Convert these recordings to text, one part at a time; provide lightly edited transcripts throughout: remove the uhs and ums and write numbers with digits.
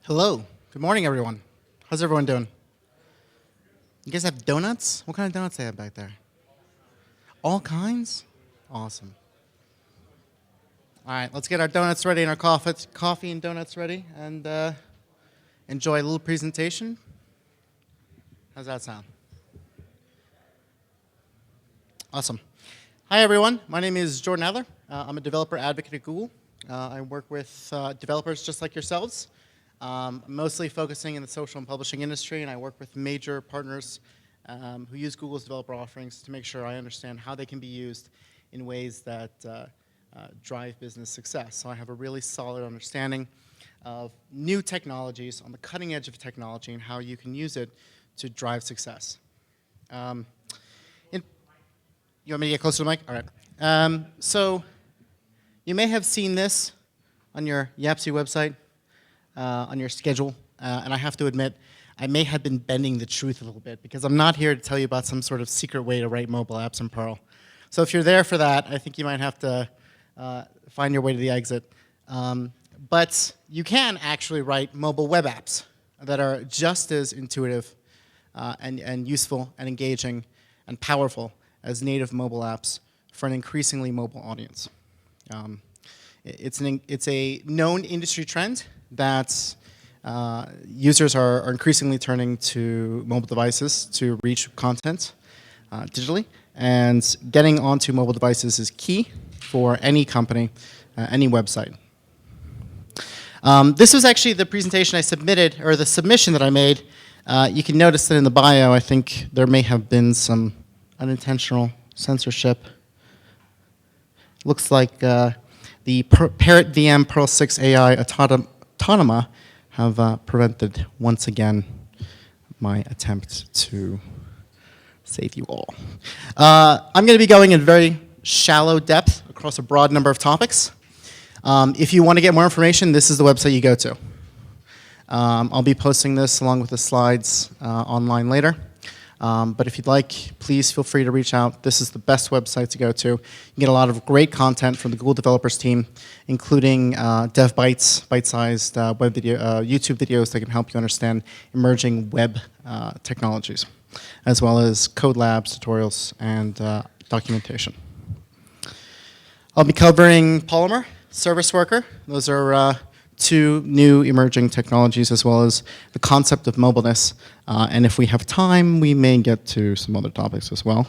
Hello. Good morning, everyone. How's everyone doing? You guys have donuts? What kind of donuts they have back there? All kinds? Awesome. All right, let's get our donuts ready and our coffee and donuts ready and enjoy a little presentation. How's that sound? Awesome. Hi, everyone. My name is Jordan Adler. I'm a developer advocate at Google. I work with developers just like yourselves. Mostly focusing in the social and publishing industry, and I work with major partners who use Google's developer offerings to make sure I understand how they can be used in ways that drive business success. So I have a really solid understanding of new technologies on the cutting edge of technology and how you can use it to drive success. You want me to get closer to the mic? All right. So you may have seen this on your Yapsy website. On your schedule, and I have to admit, I may have been bending the truth a little bit because I'm not here to tell you about some sort of secret way to write mobile apps in Perl. So if you're there for that, I think you might have to find your way to the exit. But you can actually write mobile web apps that are just as intuitive and useful and engaging and powerful as native mobile apps for an increasingly mobile audience. It's a known industry trend that users are increasingly turning to mobile devices to reach content digitally, and getting onto mobile devices is key for any company, any website. This was actually the presentation I submitted, or the submission that I made. You can notice that in the bio, I think there may have been some unintentional censorship. Looks like the Parrot VM Perl 6 AI Autonoma have prevented, once again, my attempt to save you all. I'm going to be going in very shallow depth across a broad number of topics. If you want to get more information, this is the website you go to. I'll be posting this along with the slides online later. But if you'd like, please feel free to reach out. This is the best website to go to. You can get a lot of great content from the Google developers team, including dev bites, bite-sized web video, YouTube videos that can help you understand emerging web technologies, as well as code labs, tutorials, and documentation. I'll be covering Polymer, Service Worker. Those are two new emerging technologies, as well as the concept of mobileness. And if we have time, we may get to some other topics as well.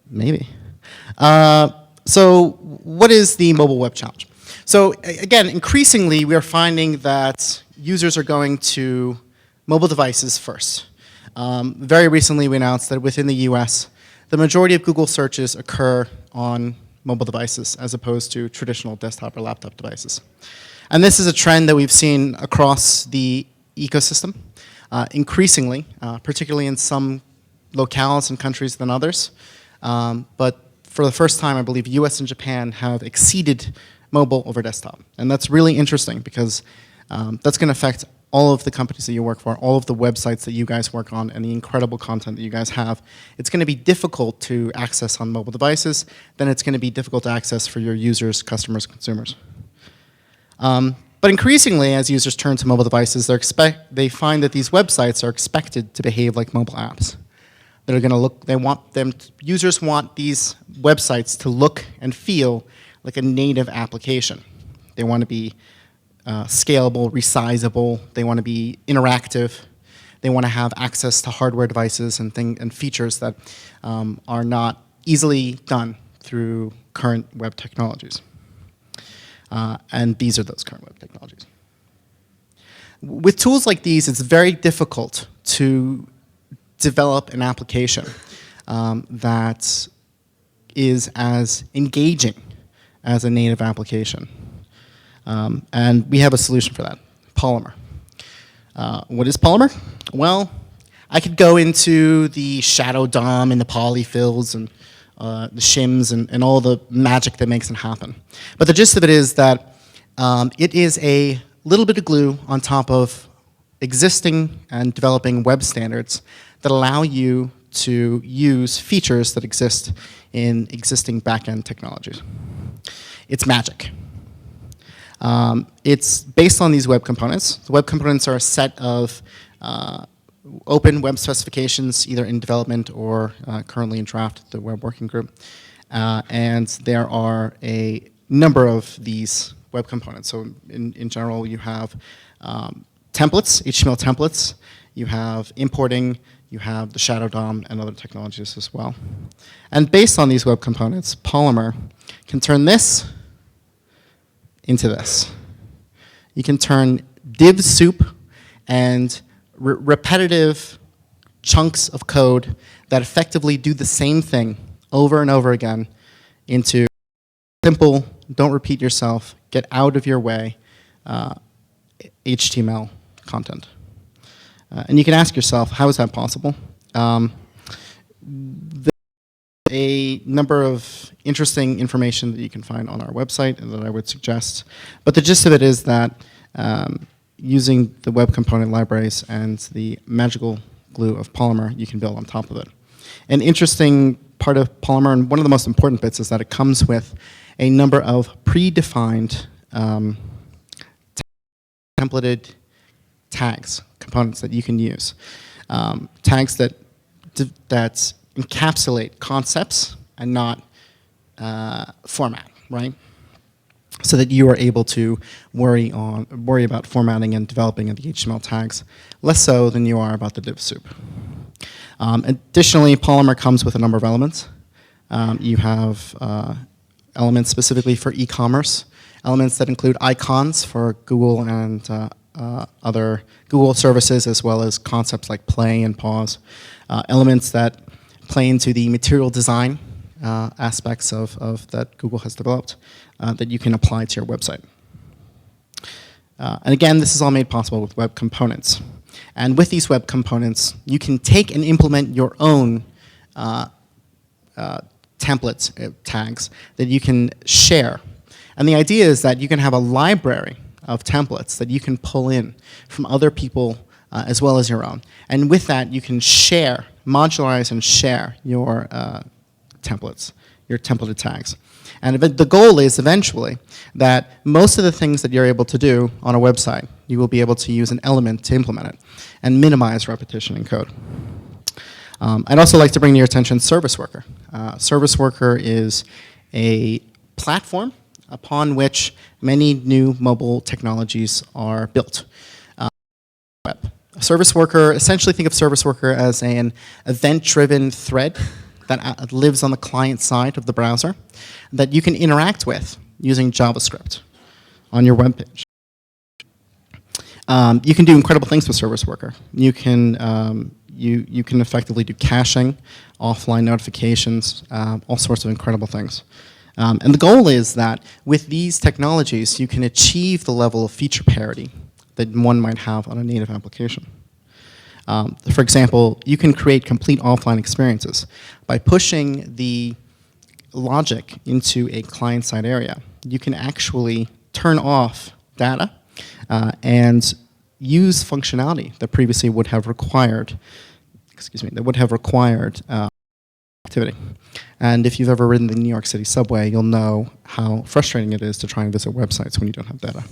Maybe. So what is the mobile web challenge? So again, increasingly, we are finding that users are going to mobile devices first. Very recently, we announced that within the US, the majority of Google searches occur on mobile devices as opposed to traditional desktop or laptop devices. And this is a trend that we've seen across the ecosystem, increasingly, particularly in some locales and countries than others. But for the first time, I believe US and Japan have exceeded mobile over desktop. And that's really interesting because that's going to affect all of the companies that you work for, all of the websites that you guys work on, and the incredible content that you guys have. It's going to be difficult to access on mobile devices. Then it's going to be difficult to access for your users, customers, consumers. But increasingly, as users turn to mobile devices, they find that these websites are expected to behave like mobile apps. They're going to look. Users want these websites to look and feel like a native application. They want to be scalable, resizable. They want to be interactive. They want to have access to hardware devices and features that are not easily done through current web technologies. And these are those current web technologies. With tools like these, it's very difficult to develop an application that is as engaging as a native application. And we have a solution for that, Polymer. What is Polymer? Well, I could go into the shadow DOM and the polyfills and the shims and all the magic that makes it happen. But the gist of it is that it is a little bit of glue on top of existing and developing web standards that allow you to use features that exist in existing back-end technologies. It's magic. It's based on these web components. The web components are a set of open web specifications, either in development or currently in draft, the web working group. And there are a number of these web components. So in general, you have templates, HTML templates. You have importing. You have the shadow DOM and other technologies as well. And based on these web components, Polymer can turn this into this. You can turn div soup and repetitive chunks of code that effectively do the same thing over and over again into simple, don't repeat yourself, get out of your way HTML content. And you can ask yourself, how is that possible? There's a number of interesting information that you can find on our website and that I would suggest. But the gist of it is that using the web component libraries and the magical glue of Polymer, you can build on top of it. An interesting part of Polymer, and one of the most important bits, is that it comes with a number of predefined templated tags, components that you can use. Tags that encapsulate concepts and not format, right? So that you are able to worry about formatting and developing of the HTML tags, less so than you are about the div soup. Additionally, Polymer comes with a number of elements. You have elements specifically for e-commerce, elements that include icons for Google and other Google services, as well as concepts like play and pause, elements that play into the material design aspects of that Google has developed that you can apply to your website. And again, this is all made possible with web components. And with these web components, you can take and implement your own templates, tags, that you can share. And the idea is that you can have a library of templates that you can pull in from other people as well as your own. And with that, you can share, modularize and share your templates, your templated tags. And the goal is eventually that most of the things that you're able to do on a website, you will be able to use an element to implement it and minimize repetition in code. I'd also like to bring to your attention Service Worker. Service Worker is a platform upon which many new mobile technologies are built. Web. Service Worker, essentially think of Service Worker as an event-driven thread that lives on the client side of the browser that you can interact with using JavaScript on your web page. You can do incredible things with Service Worker. You can you can effectively do caching, offline notifications, all sorts of incredible things. And the goal is that with these technologies, you can achieve the level of feature parity that one might have on a native application. For example, you can create complete offline experiences by pushing the logic into a client-side area. You can actually turn off data and use functionality that previously would have required, activity. And if you've ever ridden the New York City subway, you'll know how frustrating it is to try and visit websites when you don't have data.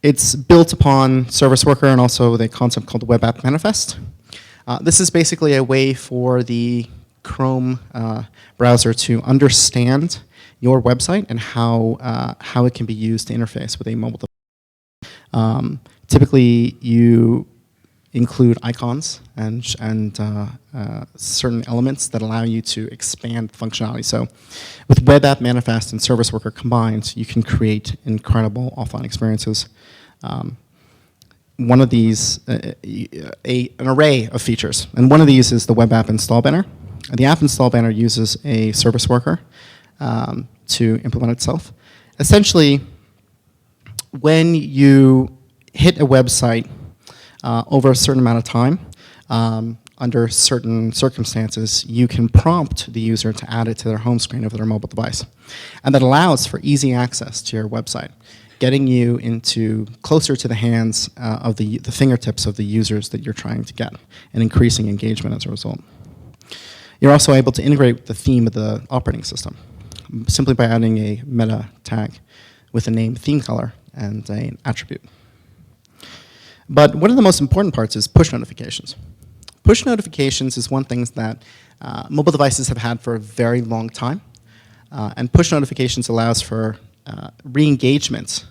It's built upon Service Worker and also the concept called Web App Manifest. This is basically a way for the Chrome browser to understand your website and how it can be used to interface with a mobile device. Typically, you include icons and certain elements that allow you to expand functionality. So with Web App Manifest and Service Worker combined, you can create incredible offline experiences. One of these, an array of features. And one of these is the Web App Install Banner. And the App Install Banner uses a Service Worker to implement itself. Essentially, when you hit a website over a certain amount of time, under certain circumstances, you can prompt the user to add it to their home screen of their mobile device. And that allows for easy access to your website, getting you into closer to the hands of the fingertips of the users that you're trying to get, and increasing engagement as a result. You're also able to integrate with the theme of the operating system. simply by adding a meta tag with a name, theme color, and an attribute. But one of the most important parts is push notifications. Push notifications is one thing that mobile devices have had for a very long time. And push notifications allows for re-engagement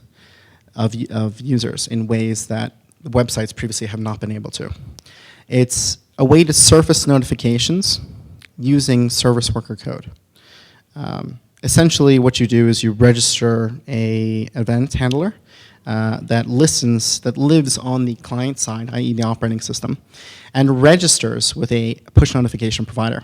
of users in ways that the websites previously have not been able to. It's a way to surface notifications using service worker code. Essentially, what you do is you register a event handler that lives on the client side, i.e. the operating system, and registers with a push notification provider.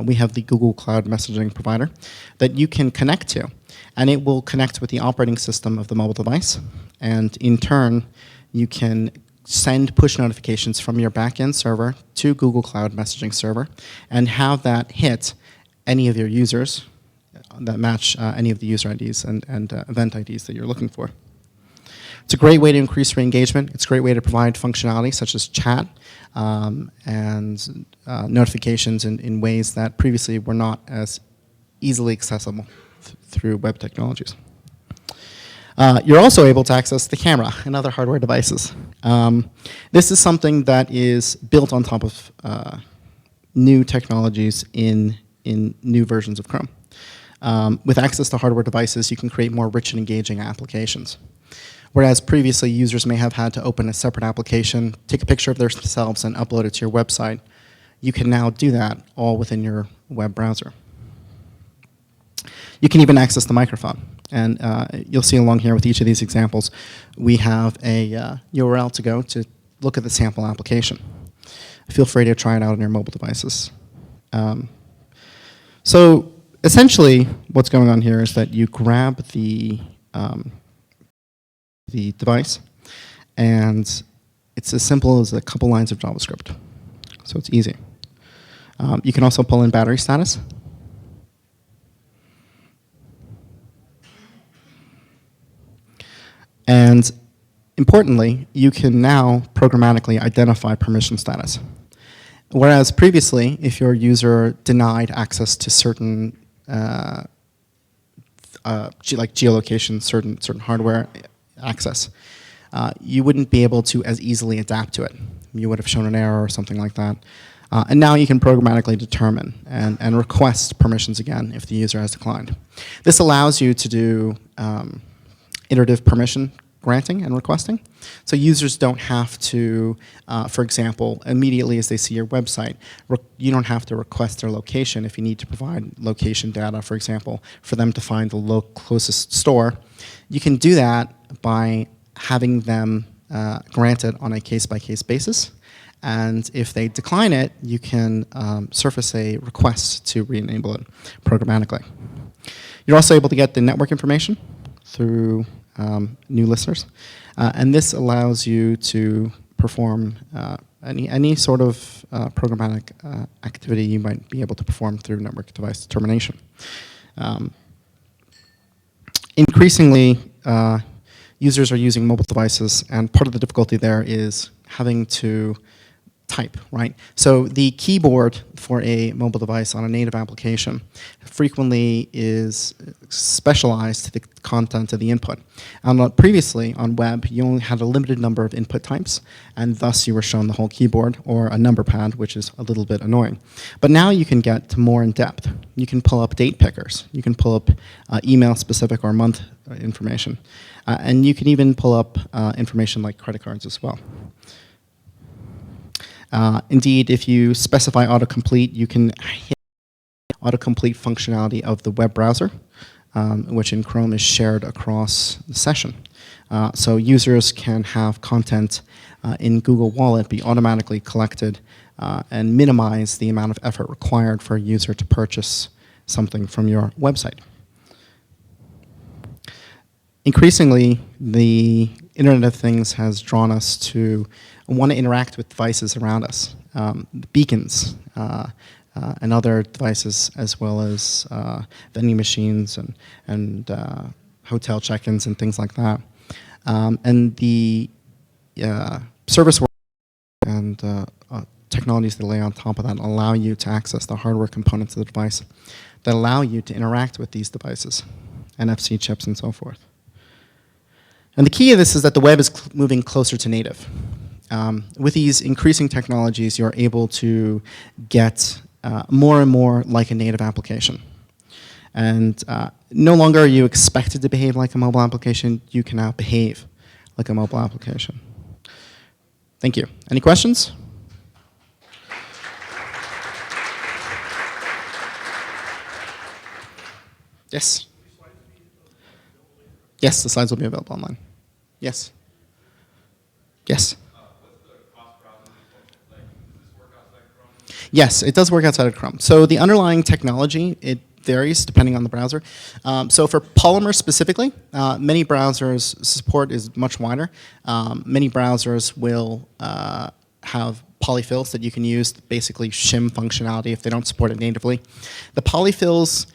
We have the Google Cloud messaging provider that you can connect to, and it will connect with the operating system of the mobile device, and in turn, you can send push notifications from your backend server to Google Cloud messaging server and have that hit any of your users that match any of the user IDs and event IDs that you're looking for. It's a great way to increase re-engagement. It's a great way to provide functionality such as chat and notifications in ways that previously were not as easily accessible through web technologies. You're also able to access the camera and other hardware devices. This is something that is built on top of new technologies in new versions of Chrome. With access to hardware devices, you can create more rich and engaging applications. Whereas previously, users may have had to open a separate application, take a picture of themselves, and upload it to your website. You can now do that all within your web browser. You can even access the microphone. And you'll see along here with each of these examples, we have a URL to go to look at the sample application. Feel free to try it out on your mobile devices. So essentially, what's going on here is that you grab the device, and it's as simple as a couple lines of JavaScript. So it's easy. You can also pull in battery status. And importantly, you can now programmatically identify permission status. Whereas previously, if your user denied access to certain, like geolocation, certain hardware access, you wouldn't be able to as easily adapt to it. You would have shown an error or something like that. And now you can programmatically determine and request permissions again if the user has declined. This allows you to do iterative permission granting and requesting. So users don't have to, for example, immediately as they see your website, you don't have to request their location if you need to provide location data, for example, for them to find the closest store. You can do that by having them grant it on a case-by-case basis. And if they decline it, you can surface a request to re-enable it programmatically. You're also able to get the network information through new listeners. And this allows you to perform any sort of programmatic activity you might be able to perform through network device determination. Increasingly, users are using mobile devices, and part of the difficulty there is having to type, right? So the keyboard for a mobile device on a native application frequently is specialized to the content of the input. Previously, on web, you only had a limited number of input types, and thus you were shown the whole keyboard, or a number pad, which is a little bit annoying. But now you can get to more in depth. You can pull up date pickers. You can pull up email-specific or month information. And you can even pull up information like credit cards as well. Indeed, if you specify autocomplete, you can hit autocomplete functionality of the web browser, which in Chrome is shared across the session. So users can have content in Google Wallet be automatically collected and minimize the amount of effort required for a user to purchase something from your website. Increasingly, the Internet of Things has drawn us to want to interact with devices around us, beacons and other devices, as well as vending machines and hotel check-ins and things like that. And the service and technologies that lay on top of that allow you to access the hardware components of the device that allow you to interact with these devices, NFC chips and so forth. And the key of this is that the web is moving closer to native. With these increasing technologies, you're able to get more and more like a native application. And no longer are you expected to behave like a mobile application. You can now behave like a mobile application. Thank you. Any questions? Yes? Yes, the slides will be available online. Yes? Yes? Yes, it does work outside of Chrome. So the underlying technology, it varies depending on the browser. So for Polymer specifically, many browsers support is much wider. Many browsers will have polyfills that you can use to basically shim functionality if they don't support it natively. The polyfills,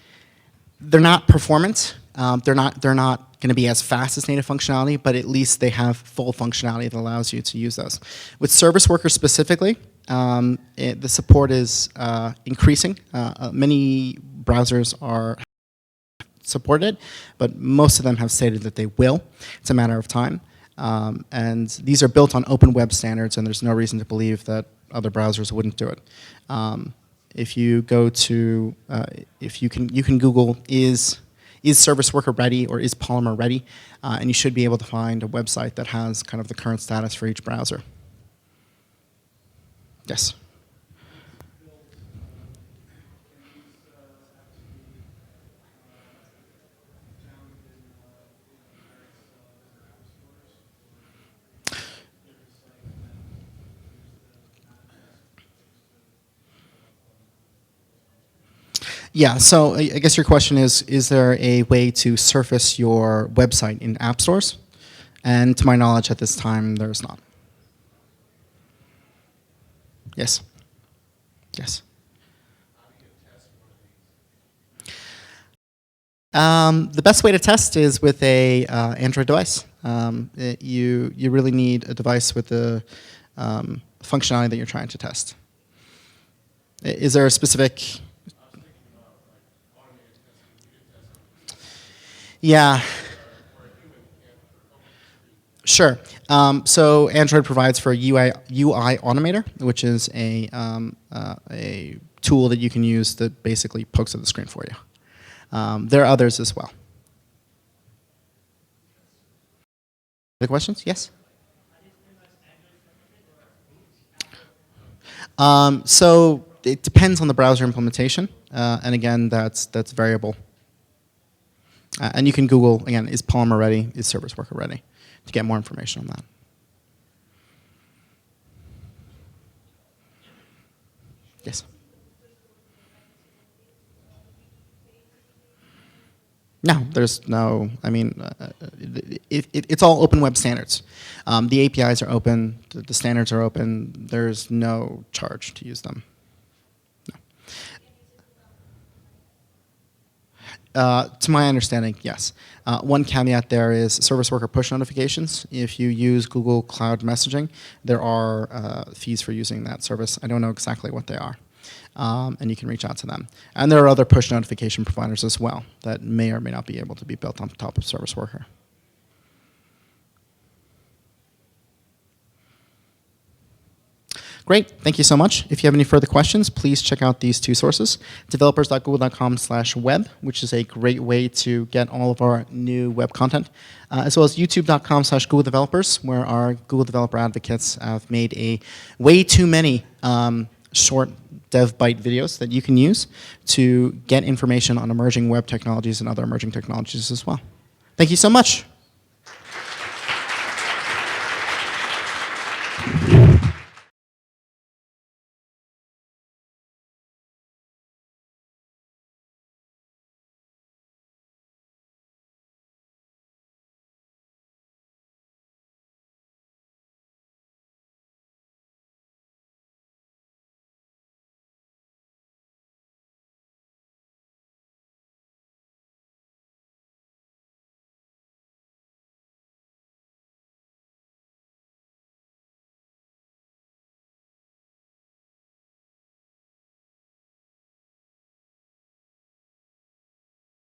they're not performant. They're not going to be as fast as native functionality, but at least they have full functionality that allows you to use those. With service workers specifically, the support is increasing. Many browsers are supported, but most of them have stated that they will. It's a matter of time. And these are built on open web standards, and there's no reason to believe that other browsers wouldn't do it. If you go to, if you can Google is Service Worker ready or is Polymer ready, and you should be able to find a website that has kind of the current status for each browser. Yes. Yeah, so I guess your question is there a way to surface your website in app stores? And to my knowledge at this time, there's not. Yes? Yes? The best way to test is with a Android device. You really need a device with the functionality that you're trying to test. Is there a specific... Yeah. Sure. So Android provides for a UI Automator, which is a tool that you can use that basically pokes at the screen for you. There are others as well. Other questions? Yes? So it depends on the browser implementation, and again, that's variable. And you can Google, again, is Polymer ready, is Service Worker ready, to get more information on that. Yes? No, there's no, I mean, it's all open web standards. The APIs are open, the standards are open, there's no charge to use them. To my understanding, yes. One caveat there is service worker push notifications. If you use Google Cloud Messaging, there are fees for using that service. I don't know exactly what they are. And you can reach out to them. And there are other push notification providers as well that may or may not be able to be built on top of service worker. Great, thank you so much. If you have any further questions, please check out these two sources, developers.google.com/web, which is a great way to get all of our new web content, as well as youtube.com/Google Developers, where our Google Developer Advocates have made way too many short dev bite videos that you can use to get information on emerging web technologies and other emerging technologies as well. Thank you so much.